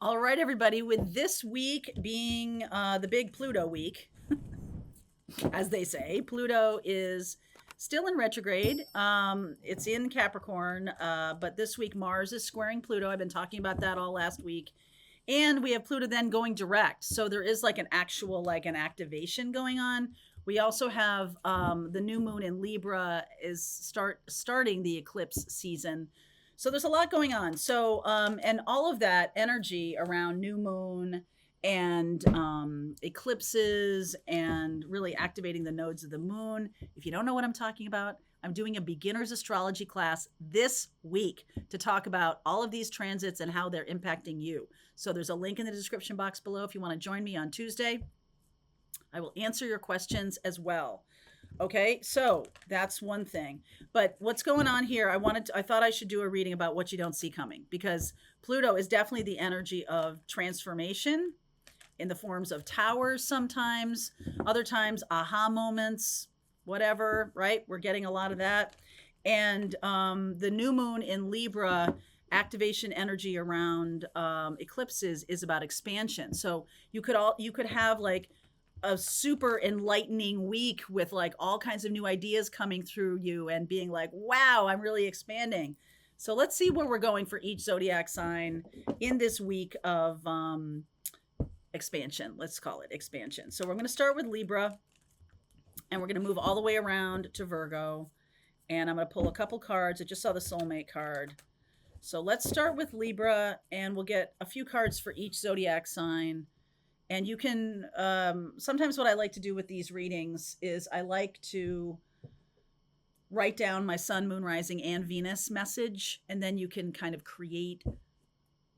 All right, everybody, with this week being the big Pluto week, as they say, Pluto is still in retrograde. It's in Capricorn, but this week Mars is squaring Pluto. I've been talking about that all last week. And we have Pluto then going direct. So there is like an actual, like an activation going on. We also have the new moon in Libra is starting the eclipse season. So there's a lot going on. So and all of that energy around new moon and eclipses and really activating the nodes of the moon. If you don't know what I'm talking about, I'm doing a beginner's astrology class this week to talk about all of these transits and how they're impacting you. So there's a link in the description box below if you want to join me on Tuesday. I will answer your questions as well. Okay, so that's one thing. But what's going on here? I thought I should do a reading about what you don't see coming, because Pluto is definitely the energy of transformation in the forms of towers sometimes, other times aha moments, whatever, right? We're getting a lot of that. And the new moon in Libra, activation energy around eclipses is about expansion. So you could have like a super enlightening week with like all kinds of new ideas coming through you and being like, wow, I'm really expanding. So let's see where we're going for each zodiac sign in this week of expansion. Let's call it expansion. So we're going to start with Libra, and we're going to move all the way around to Virgo. And I'm going to pull a couple cards. I just saw the soulmate card. So let's start with Libra, and we'll get a few cards for each zodiac sign. And you can, sometimes what I like to do with these readings is I like to write down my sun, moon, rising, and Venus message. And then you can kind of create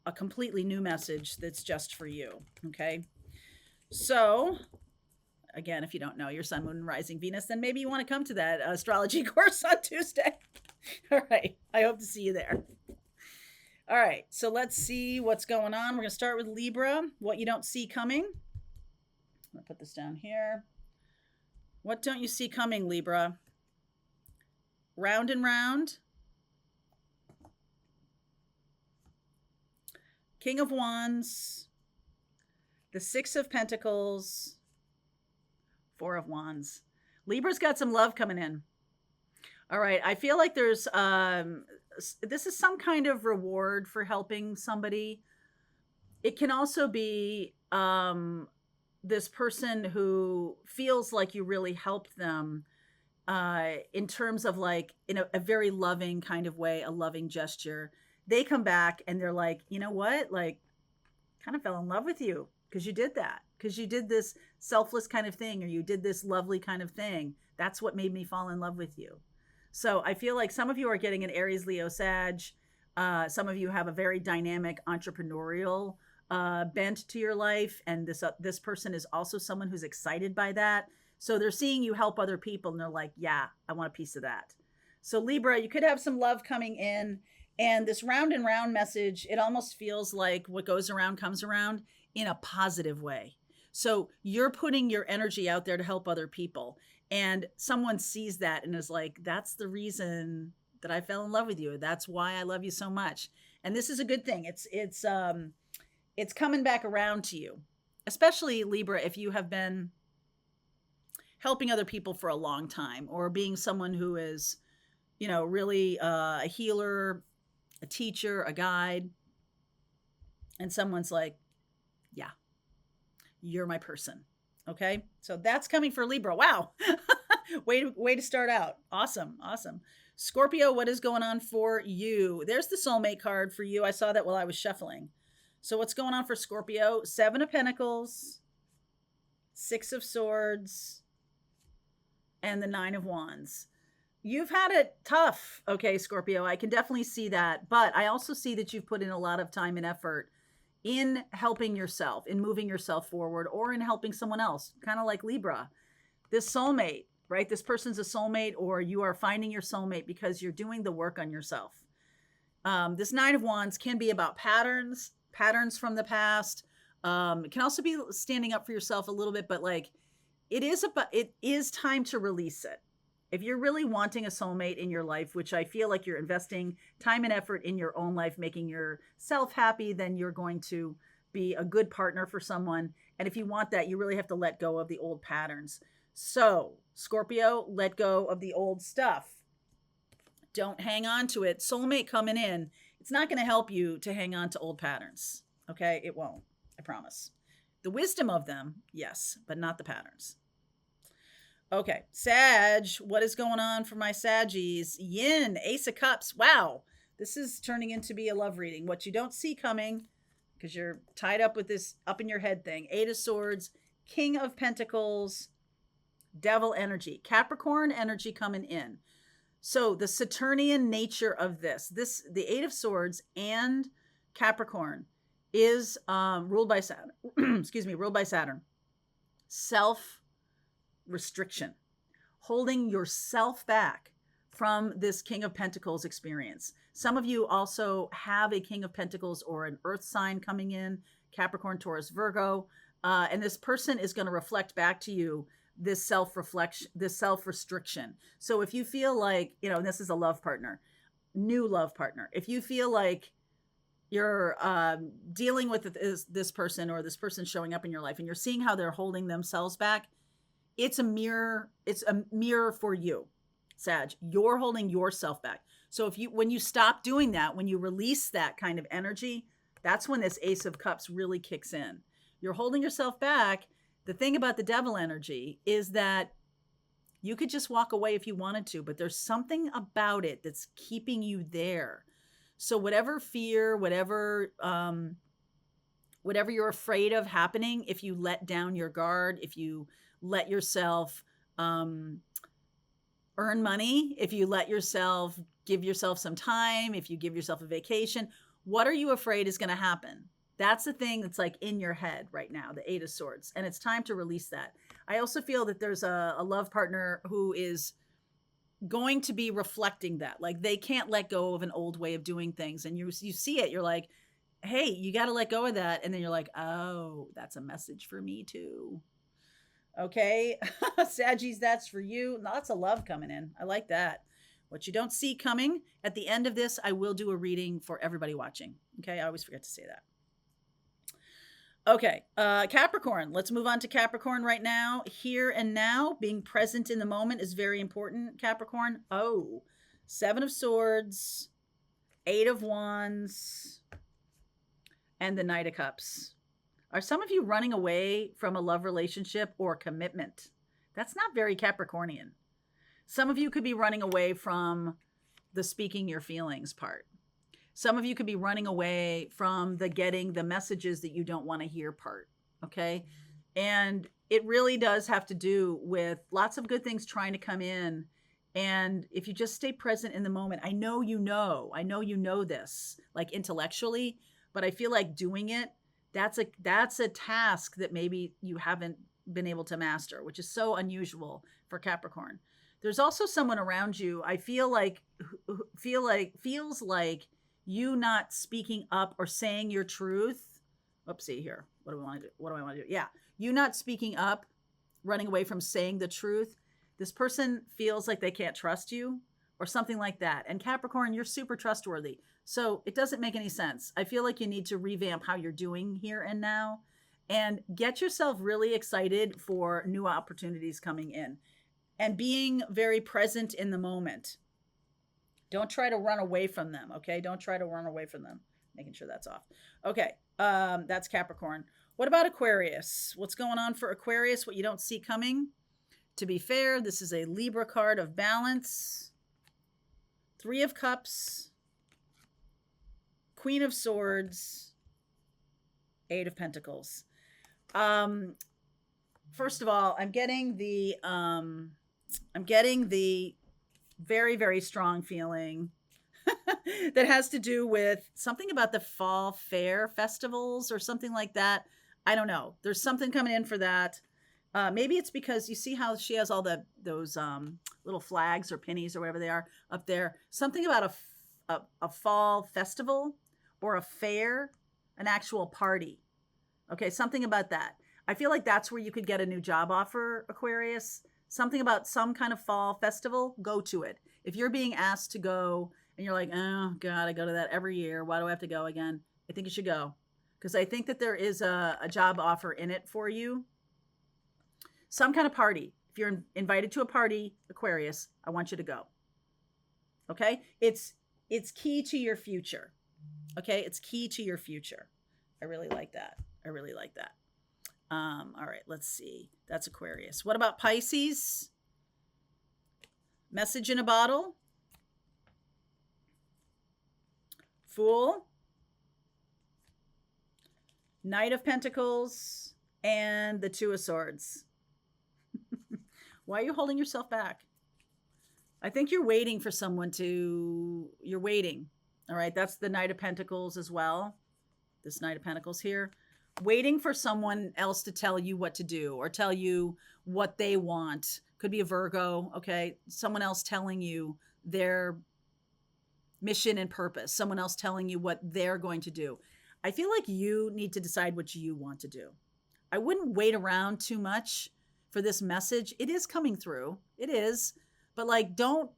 a completely new message that's just for you. Okay. So again, if you don't know your sun, moon, and rising, Venus, then maybe you want to come to that astrology course on Tuesday. All right. I hope to see you there. All right, so let's see what's going on. We're going to start with Libra, what you don't see coming. I'm going to put this down here. What don't you see coming, Libra? Round and round. King of Wands. The Six of Pentacles. Four of Wands. Libra's got some love coming in. All right, I feel like there's this is some kind of reward for helping somebody. It can also be this person who feels like you really helped them in terms of like in a very loving kind of way, a loving gesture. They come back and they're like, you know what? Like, kind of fell in love with you because you did that, because you did this selfless kind of thing, or you did this lovely kind of thing. That's what made me fall in love with you. So I feel like some of you are getting an Aries, Leo, Sag. Some of you have a very dynamic entrepreneurial bent to your life. And this person is also someone who's excited by that. So they're seeing you help other people and they're like, yeah, I want a piece of that. So Libra, you could have some love coming in. And this round and round message, it almost feels like what goes around comes around in a positive way. So you're putting your energy out there to help other people. And someone sees that and is like, that's the reason that I fell in love with you. That's why I love you so much. And this is a good thing. It's coming back around to you, especially Libra, if you have been helping other people for a long time, or being someone who is, you know, really a healer, a teacher, a guide. And someone's like, yeah, you're my person. Okay, so that's coming for Libra. Wow. way to start out. Awesome. Scorpio, what is going on for you? There's the soulmate card for you. I saw that while I was shuffling. So what's going on for Scorpio? Seven of Pentacles, Six of Swords, and the Nine of Wands. You've had it tough, okay, Scorpio. I can definitely see that. But I also see that you've put in a lot of time and effort in helping yourself, in moving yourself forward, or in helping someone else, kind of like Libra. This soulmate, right? This person's a soulmate, or you are finding your soulmate because you're doing the work on yourself. This Nine of Wands can be about patterns from the past. It can also be standing up for yourself a little bit, but like it is time to release it. If you're really wanting a soulmate in your life, which I feel like you're investing time and effort in your own life, making yourself happy, then you're going to be a good partner for someone. And if you want that, you really have to let go of the old patterns. So, Scorpio, let go of the old stuff. Don't hang on to it. Soulmate coming in, it's not going to help you to hang on to old patterns. Okay? It won't. I promise. The wisdom of them, yes, but not the patterns. Okay, Sag, what is going on for my Saggies? Yin, Ace of Cups. Wow, this is turning into be a love reading. What you don't see coming, because you're tied up with this up in your head thing. Eight of Swords, King of Pentacles, Devil energy, Capricorn energy coming in. So the Saturnian nature of this, the Eight of Swords and Capricorn is ruled by Saturn. Excuse me, ruled by Saturn. Self-restriction, holding yourself back from this King of Pentacles experience. Some of you also have a King of Pentacles or an earth sign coming in, Capricorn, Taurus, Virgo, and this person is going to reflect back to you this self-reflection, this self-restriction. So if you feel like, and this is a love partner, new love partner, if you feel like you're dealing with this person or this person showing up in your life and you're seeing how they're holding themselves back, it's a mirror for you, Sag. You're holding yourself back. So when you stop doing that, when you release that kind of energy, that's when this Ace of Cups really kicks in. You're holding yourself back. The thing about the devil energy is that you could just walk away if you wanted to, but there's something about it that's keeping you there. So whatever fear, whatever you're afraid of happening, if you let down your guard, if you let yourself earn money, if you let yourself give yourself some time, if you give yourself a vacation, what are you afraid is going to happen? That's the thing that's like in your head right now, the Eight of Swords. And it's time to release that. I also feel that there's a love partner who is going to be reflecting that. Like they can't let go of an old way of doing things. And you see it, you're like, hey, you got to let go of that. And then you're like, oh, that's a message for me too. Okay. Saggies, that's for you. Lots of love coming in. I like that. What you don't see coming at the end of this, I will do a reading for everybody watching. Okay. I always forget to say that. Okay, Capricorn. Let's move on to Capricorn right now. Here and now, being present in the moment is very important, Capricorn. Oh, Seven of Swords, Eight of Wands, and the Knight of Cups. Are some of you running away from a love relationship or commitment? That's not very Capricornian. Some of you could be running away from the speaking your feelings part. Some of you could be running away from the getting the messages that you don't want to hear part. Okay. And it really does have to do with lots of good things trying to come in. And if you just stay present in the moment, I know you know this like intellectually, but I feel like doing it, that's a task that maybe you haven't been able to master, which is so unusual for Capricorn. There's also someone around you. I feels like you not speaking up or saying your truth. Oopsie here. What do we want to do? What do I want to do? Yeah. You not speaking up, running away from saying the truth. This person feels like they can't trust you or something like that. And Capricorn, you're super trustworthy. So it doesn't make any sense. I feel like you need to revamp how you're doing here and now and get yourself really excited for new opportunities coming in and being very present in the moment. Don't try to run away from them, okay? Don't try to run away from them. Making sure that's off. Okay, that's Capricorn. What about Aquarius? What's going on for Aquarius? What you don't see coming? To be fair, this is a Libra card of balance. Three of Cups. Queen of Swords. Eight of Pentacles. First of all, I'm getting the very, very strong feeling that has to do with something about the fall fair festivals or something like that. I don't know. There's something coming in for that. Maybe it's because you see how she has all those little flags or pennies or whatever they are up there. Something about a fall festival or a fair, an actual party. Okay, something about that. I feel like that's where you could get a new job offer, Aquarius. something about some kind of fall festival, go to it. If you're being asked to go and you're like, oh God, I go to that every year. Why do I have to go again? I think you should go, because I think that there is a job offer in it for you. Some kind of party. If you're invited to a party, Aquarius, I want you to go. Okay? It's key to your future. Okay? It's key to your future. I really like that. I really like that. All right, let's see. That's Aquarius. What about Pisces? Message in a bottle. Fool. Knight of Pentacles. And the Two of Swords. Why are you holding yourself back? I think you're waiting for someone to... You're waiting. All right, that's the Knight of Pentacles as well. This Knight of Pentacles here. Waiting for someone else to tell you what to do or tell you what they want. Could be a Virgo, okay? Someone else telling you their mission and purpose. Someone else telling you what they're going to do. I feel like you need to decide what you want to do. I wouldn't wait around too much for this message. It is coming through. It is. But like, don't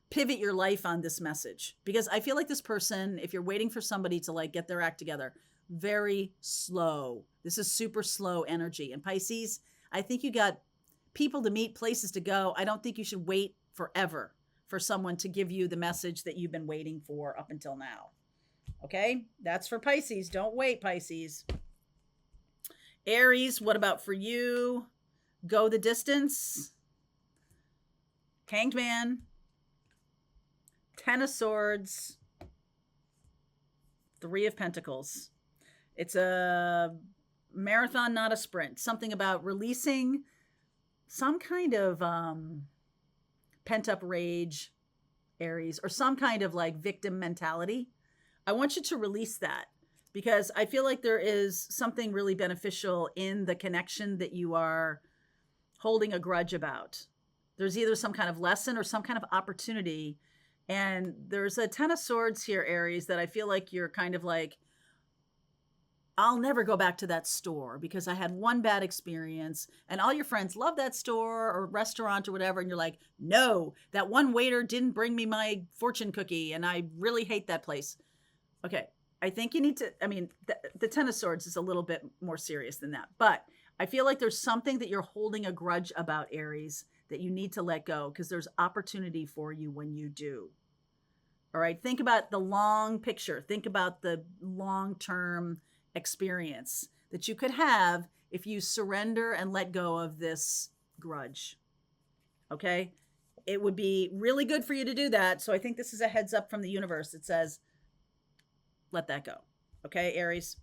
pivot your life on this message, because I feel like this person, if you're waiting for somebody to like get their act together, very slow. This is super slow energy. And Pisces, I think you got people to meet, places to go. I don't think you should wait forever for someone to give you the message that you've been waiting for up until now. Okay? That's for Pisces. Don't wait, Pisces. Aries, what about for you? Go the distance. Hanged Man. Ten of Swords. Three of Pentacles. It's a marathon, not a sprint. Something about releasing some kind of pent-up rage, Aries, or some kind of like victim mentality. I want you to release that, because I feel like there is something really beneficial in the connection that you are holding a grudge about. There's either some kind of lesson or some kind of opportunity. And there's a Ten of Swords here, Aries, that I feel like you're kind of like, I'll never go back to that store because I had one bad experience and all your friends love that store or restaurant or whatever. And you're like, no, that one waiter didn't bring me my fortune cookie and I really hate that place. Okay. I think you need to, I mean, the Ten of Swords is a little bit more serious than that, but I feel like there's something that you're holding a grudge about, Aries, that you need to let go, because there's opportunity for you when you do. All right. Think about the long picture. Think about the long-term experience that you could have if you surrender and let go of this grudge. Okay. It would be really good for you to do that. So I think this is a heads up from the universe. It says, let that go. Okay, Aries.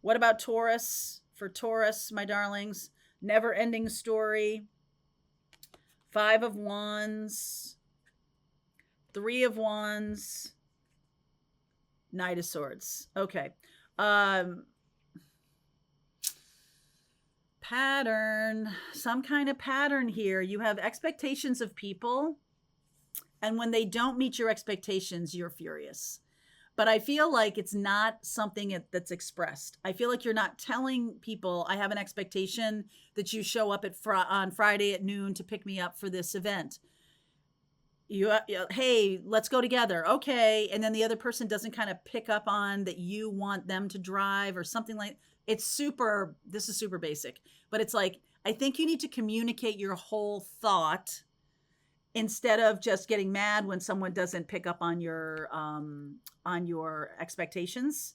What about Taurus? For Taurus, my darlings, never ending story. Five of Wands, Three of Wands, Knight of Swords. Okay. Pattern, some kind of pattern here. You have expectations of people, and when they don't meet your expectations, you're furious. But I feel like it's not something that's expressed. I feel like you're not telling people, I have an expectation that you show up on Friday at noon to pick me up for this event. Hey, let's go together. Okay. And then the other person doesn't kind of pick up on that you want them to drive or something like. This is super basic, but it's like, I think you need to communicate your whole thought instead of just getting mad when someone doesn't pick up on your expectations.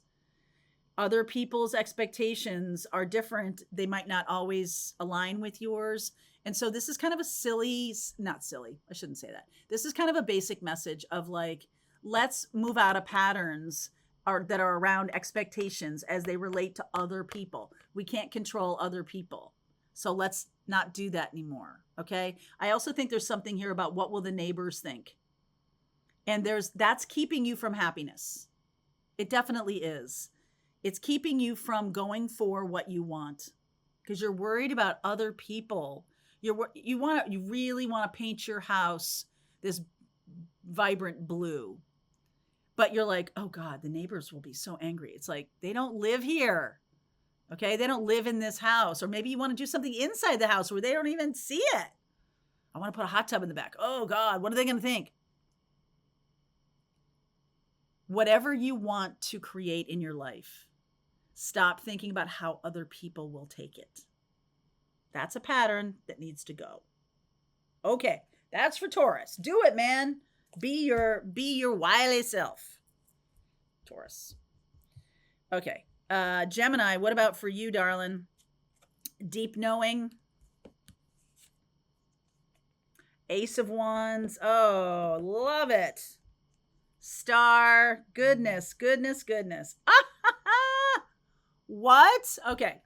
Other people's expectations are different. They might not always align with yours. And so this is kind of not silly. I shouldn't say that. This is kind of a basic message of like, let's move out of patterns that are around expectations as they relate to other people. We can't control other people. So let's not do that anymore. Okay. I also think there's something here about what will the neighbors think? And that's keeping you from happiness. It definitely is. It's keeping you from going for what you want because you're worried about other people. You really want to paint your house this vibrant blue, but you're like, oh God, the neighbors will be so angry. It's like, they don't live here. Okay. They don't live in this house. Or maybe you want to do something inside the house where they don't even see it. I want to put a hot tub in the back. Oh God, what are they going to think? Whatever you want to create in your life, stop thinking about how other people will take it. That's a pattern that needs to go. Okay, that's for Taurus. Do it, man. Be your wily self. Taurus. Okay. Gemini, what about for you, darling? Deep knowing. Ace of Wands. Oh, love it. Star. Goodness, goodness, goodness. What? Okay.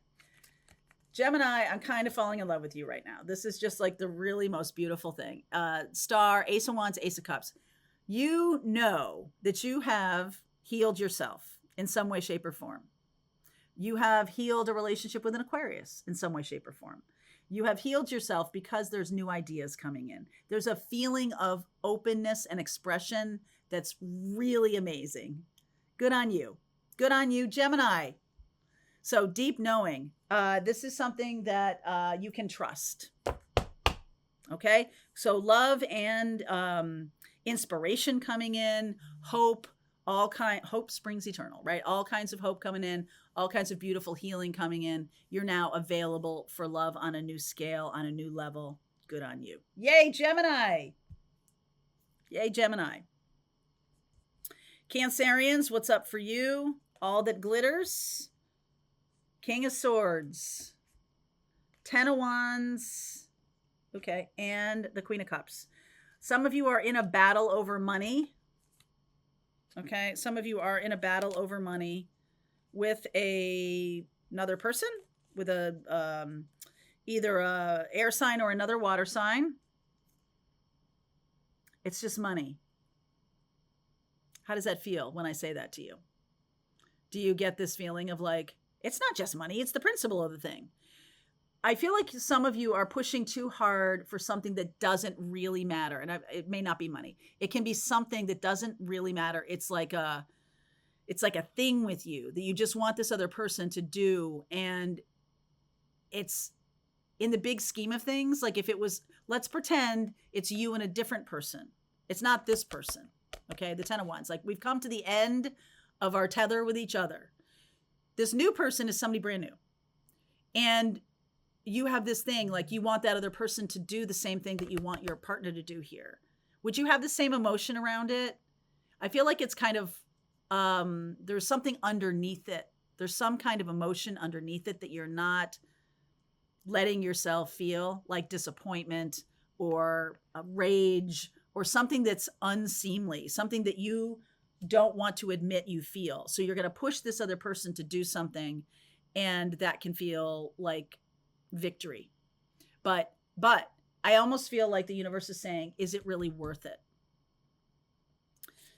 Gemini, I'm kind of falling in love with you right now. This is just like the really most beautiful thing. Star, Ace of Wands, Ace of Cups. You know that you have healed yourself in some way, shape, or form. You have healed a relationship with an Aquarius in some way, shape, or form. You have healed yourself because there's new ideas coming in. There's a feeling of openness and expression that's really amazing. Good on you. Good on you, Gemini. So deep knowing. This is something that you can trust. Okay? So love and inspiration coming in, hope, hope springs eternal, right? All kinds of hope coming in, all kinds of beautiful healing coming in. You're now available for love on a new scale, on a new level. Good on you. Yay, Gemini. Yay, Gemini. Cancerians, what's up for you? All that glitters. King of Swords. 10 of Wands. Okay, and the Queen of Cups. Some of you are in a battle over money. Okay, some of you are in a battle over money with another person, with a either a air sign or another water sign. It's just money. How does that feel when I say that to you? Do you get this feeling of like, it's not just money, it's the principle of the thing? I feel like some of you are pushing too hard for something that doesn't really matter. And it may not be money. It can be something that doesn't really matter. It's like a thing with you that you just want this other person to do. And it's in the big scheme of things. Like if it was, let's pretend it's you and a different person. It's not this person. Okay. The 10 of Wands. Like we've come to the end of our tether with each other. This new person is somebody brand new. And you have this thing, like you want that other person to do the same thing that you want your partner to do here. Would you have the same emotion around it? I feel like it's kind of, there's something underneath it. There's some kind of emotion underneath it that you're not letting yourself feel, like disappointment or rage or something that's unseemly, something that you don't want to admit you feel. So you're going to push this other person to do something, and that can feel like victory. But I almost feel like the universe is saying, is it really worth it?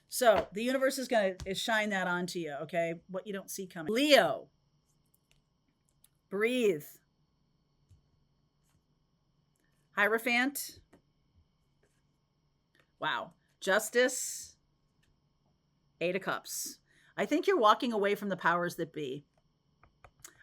So the universe is going to shine that onto you. Okay. What you don't see coming. Leo, breathe. Hierophant. Wow. Justice. 8 of Cups. I think you're walking away from the powers that be.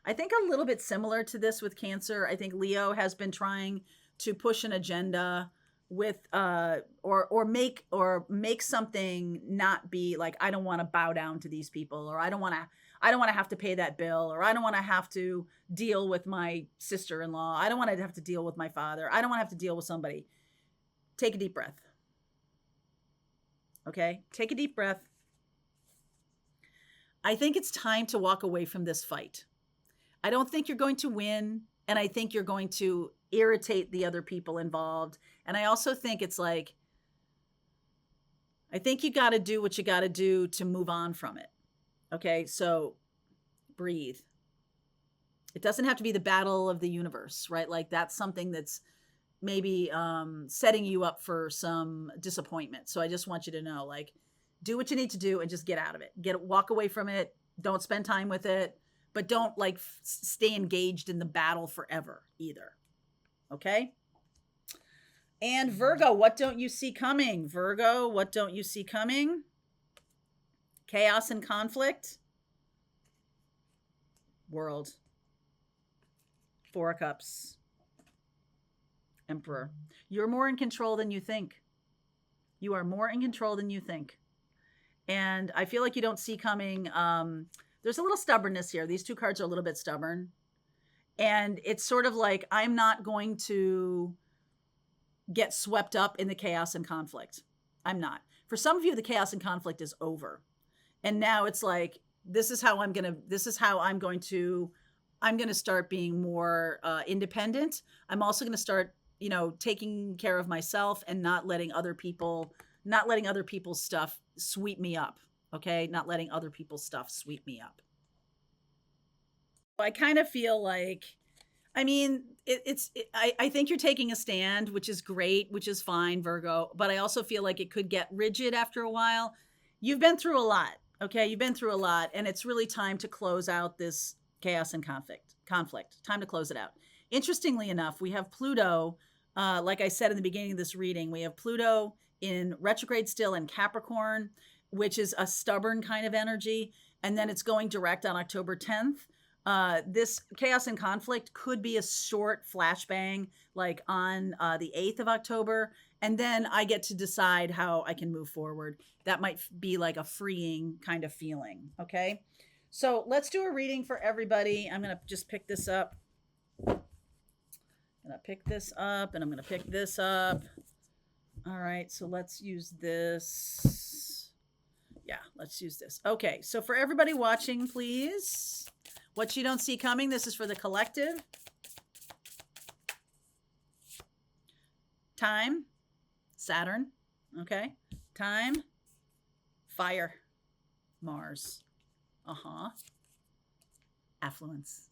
I think a little bit similar to this with Cancer. I think Leo has been trying to push an agenda with or make something not be like, I don't want to bow down to these people, or I don't want to have to pay that bill, or I don't want to have to deal with my sister-in-law. I don't want to have to deal with my father. I don't want to have to deal with somebody. Take a deep breath. Okay? Take a deep breath. I think it's time to walk away from this fight. I don't think you're going to win, and I think you're going to irritate the other people involved. And I also think it's like, I think you got to do what you got to do to move on from it. Okay, so breathe. It doesn't have to be the battle of the universe, right? Like that's something that's maybe setting you up for some disappointment. So I just want you to know, like, do what you need to do and just get out of it. Walk away from it. Don't spend time with it. But don't like stay engaged in the battle forever either. Okay? And Virgo, what don't you see coming? Virgo, what don't you see coming? Chaos and conflict. World. 4 of Cups. Emperor. You're more in control than you think. You are more in control than you think. And I feel like you don't see coming. There's a little stubbornness here. These two cards are a little bit stubborn. And it's sort of like, I'm not going to get swept up in the chaos and conflict. I'm not. For some of you, the chaos and conflict is over. And now it's like, I'm going to start being more independent. I'm also going to start, taking care of myself and not letting other people's stuff sweep me up. Okay. Not letting other people's stuff sweep me up. I kind of feel like, I think you're taking a stand, which is great, which is fine, Virgo. But I also feel like it could get rigid after a while. You've been through a lot. Okay. You've been through a lot, and it's really time to close out this chaos and conflict. Time to close it out. Interestingly enough, we have Pluto. Like I said in the beginning of this reading, we have Pluto in retrograde still in Capricorn, which is a stubborn kind of energy. And then it's going direct on October 10th. This chaos and conflict could be a short flashbang, like on the 8th of October. And then I get to decide how I can move forward. That might be like a freeing kind of feeling. Okay. So let's do a reading for everybody. I'm going to just pick this up. I'm going to pick this up, and I'm going to pick this up. All right. So let's use this. Yeah, let's use this. Okay. So for everybody watching, please, what you don't see coming, this is for the collective. Time, Saturn. Okay. Time, fire, Mars. Affluence.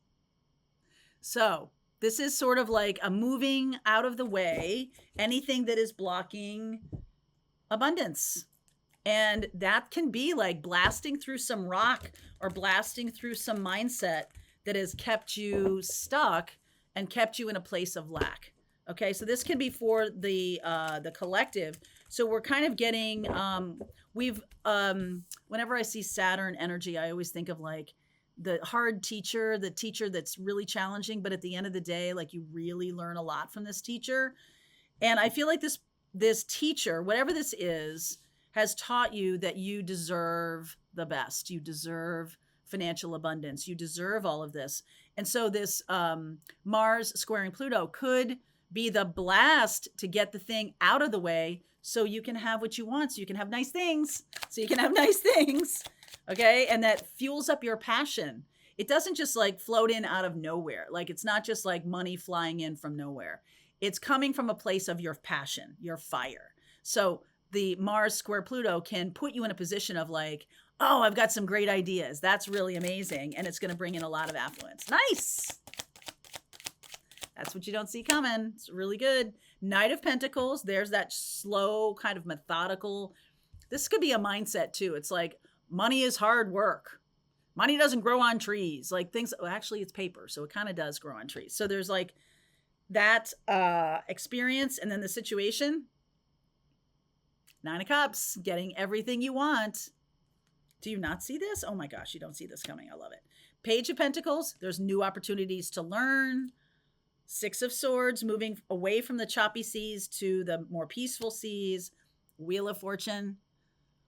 So this is sort of like a moving out of the way, anything that is blocking abundance. And that can be like blasting through some rock or blasting through some mindset that has kept you stuck and kept you in a place of lack. Okay, so this can be for the collective. So we're kind of getting, whenever I see Saturn energy, I always think of like the hard teacher, the teacher that's really challenging, but at the end of the day, like you really learn a lot from this teacher. And I feel like this teacher, whatever this is, has taught you that you deserve the best. You deserve financial abundance. You deserve all of this. And so this Mars squaring Pluto could be the blast to get the thing out of the way so you can have what you want. So you can have nice things. Okay. And that fuels up your passion. It doesn't just like float in out of nowhere. Like it's not just like money flying in from nowhere. It's coming from a place of your passion, your fire. So the Mars square Pluto can put you in a position of like, oh, I've got some great ideas. That's really amazing. And it's going to bring in a lot of affluence. Nice. That's what you don't see coming. It's really good. Knight of Pentacles. There's that slow kind of methodical. This could be a mindset too. It's like money is hard work. Money doesn't grow on trees. Like things, well, actually it's paper. So it kind of does grow on trees. So there's like that experience. And then the situation, 9 of Cups, getting everything you want. Do you not see this? Oh my gosh, you don't see this coming. I love it. Page of Pentacles. There's new opportunities to learn. 6 of Swords, moving away from the choppy seas to the more peaceful seas. Wheel of Fortune.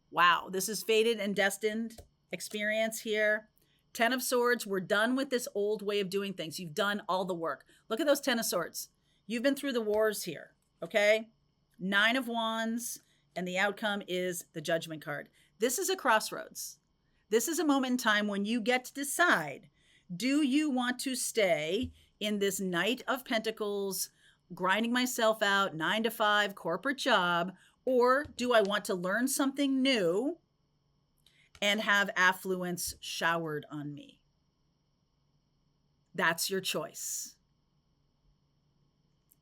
Wow, this is fated and destined experience here. 10 of Swords, we're done with this old way of doing things. You've done all the work. Look at those 10 of Swords. You've been through the wars here, okay? 9 of Wands, and the outcome is the Judgment card. This is a crossroads. This is a moment in time when you get to decide, do you want to stay in this Knight of Pentacles, grinding myself out, 9 to 5 corporate job, or do I want to learn something new and have affluence showered on me? That's your choice.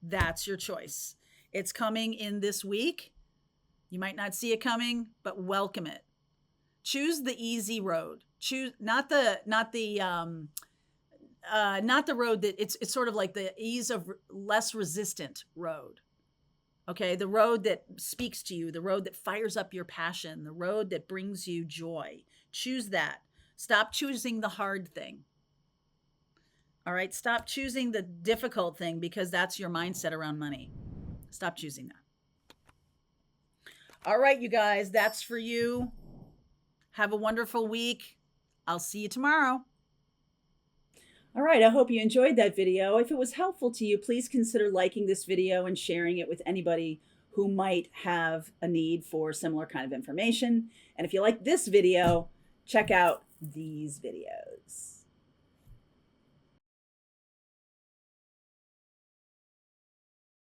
That's your choice. It's coming in this week. You might not see it coming, but welcome it. Choose the easy road. Choose not the road that it's sort of like the ease of less resistant road. Okay, the road that speaks to you, the road that fires up your passion, the road that brings you joy. Choose that. Stop choosing the hard thing. All right. Stop choosing the difficult thing because that's your mindset around money. Stop choosing that. All right, you guys, that's for you. Have a wonderful week. I'll see you tomorrow. All right, I hope you enjoyed that video. If it was helpful to you, please consider liking this video and sharing it with anybody who might have a need for similar kind of information. And if you like this video, check out these videos.